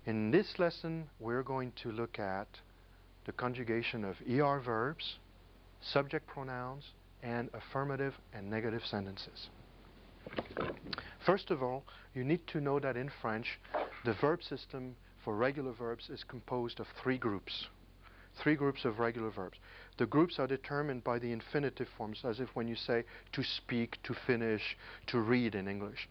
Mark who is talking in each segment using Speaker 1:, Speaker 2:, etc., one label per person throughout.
Speaker 1: In this lesson, we're going to look at the conjugation of ER verbs, subject pronouns, and affirmative and negative sentences. First of all, you need to know that in French, the verb system for regular verbs is composed of three groups of regular verbs. The groups are determined by the infinitive forms, as if when you say to speak, to finish, to read in English.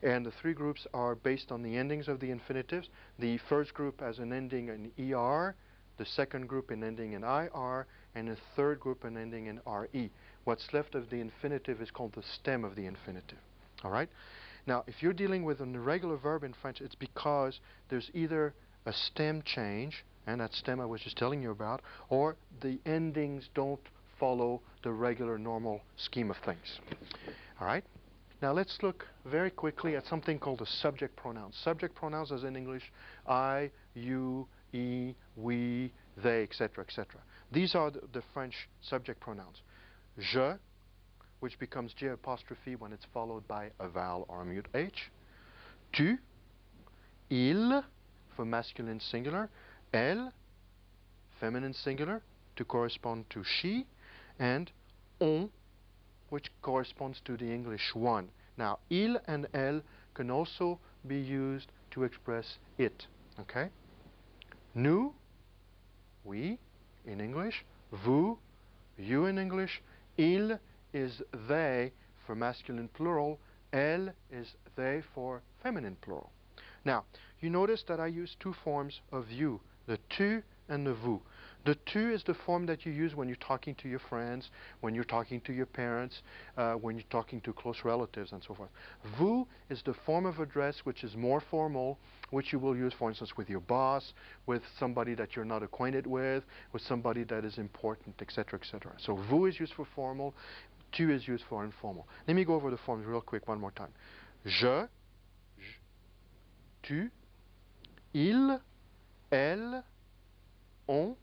Speaker 1: And the three groups are based on the endings of the infinitives. The first group has an ending in ER, the second group an ending in IR, and the third group an ending in RE. What's left of the infinitive is called the stem of the infinitive. All right? Now, if you're dealing with an irregular verb in French, it's because there's either a stem change, and that stem I was just telling you about, or the endings don't follow the regular normal scheme of things. All right? Now let's look very quickly at something called a subject pronoun. Subject pronouns as in English, I, you, he, we, they, etc., etc. These are the French subject pronouns. Je, which becomes J apostrophe when it's followed by a vowel or a mute H. Tu, il, for masculine singular. Elle, feminine singular, to correspond to she. And on, which corresponds to the English one. Now, il and elle can also be used to express it. Okay? Nous, we, in English. Vous, you in English. Il is they for masculine plural. Elle is they for feminine plural. Now, you notice that I use two forms of you, the tu and the vous. The tu is the form that you use when you're talking to your friends, when you're talking to your parents, when you're talking to close relatives, and so forth. Vous is the form of address which is more formal, which you will use, for instance, with your boss, with somebody that you're not acquainted with somebody that is important, etc., etc. So vous is used for formal, tu is used for informal. Let me go over the forms real quick one more time. Je, tu, il, elle, on,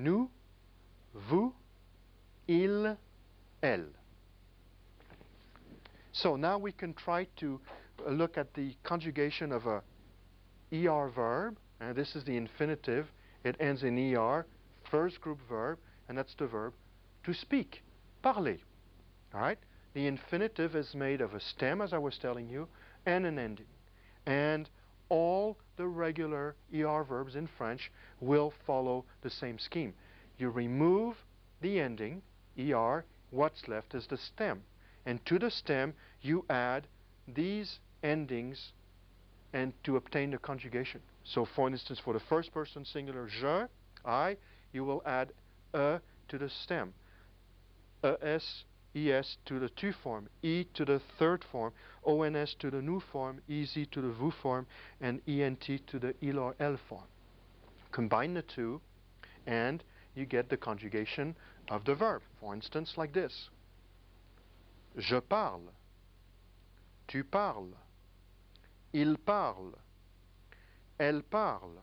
Speaker 1: nous, vous, il, elle. So now we can try to look at the conjugation of a ER verb, and this is the infinitive. It ends in ER, first group verb, and that's the verb to speak, parler. All right? The infinitive is made of a stem, as I was telling you, and an ending. And all the regular ER verbs in French will follow the same scheme. You remove the ending, ER, what's left is the stem. And to the stem, you add these endings and to obtain the conjugation. So for instance, for the first person singular, je, I, you will add to the stem. Es, es to the tu form, e to the third form, ons to the nous form, ez to the vous form, and ent to the il or elle form. Combine the two, and you get the conjugation of the verb. For instance, like this. Je parle, tu parles, il parle, elle parle,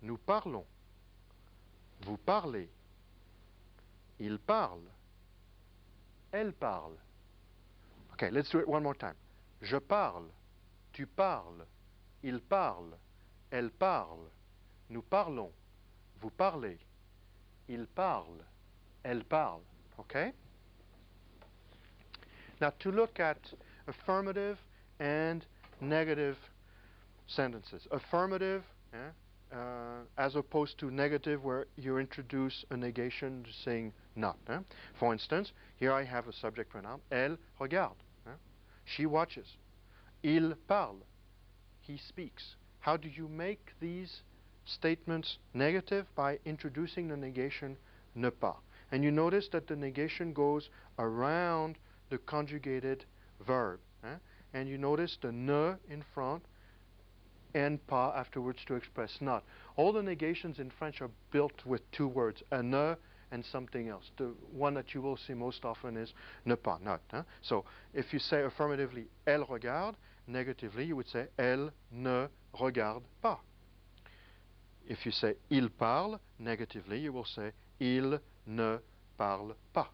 Speaker 1: nous parlons, vous parlez, il parle, elle parle. Okay, let's do it one more time. Je parle, tu parles, il parle, elle parle, nous parlons, vous parlez, il parle, elle parle. Okay? Now to look at affirmative and negative sentences. Affirmative, as opposed to negative, where you introduce a negation saying not. For instance, here I have a subject pronoun. Elle regarde. She watches. Il parle. He speaks. How do you make these statements negative? By introducing the negation ne pas. And you notice that the negation goes around the conjugated verb. And you notice the ne in front and pas afterwards to express not. All the negations in French are built with two words, a ne and something else. The one that you will see most often is ne pas, not. So if you say affirmatively, elle regarde, negatively you would say, elle ne regarde pas. If you say, il parle, negatively you will say, il ne parle pas.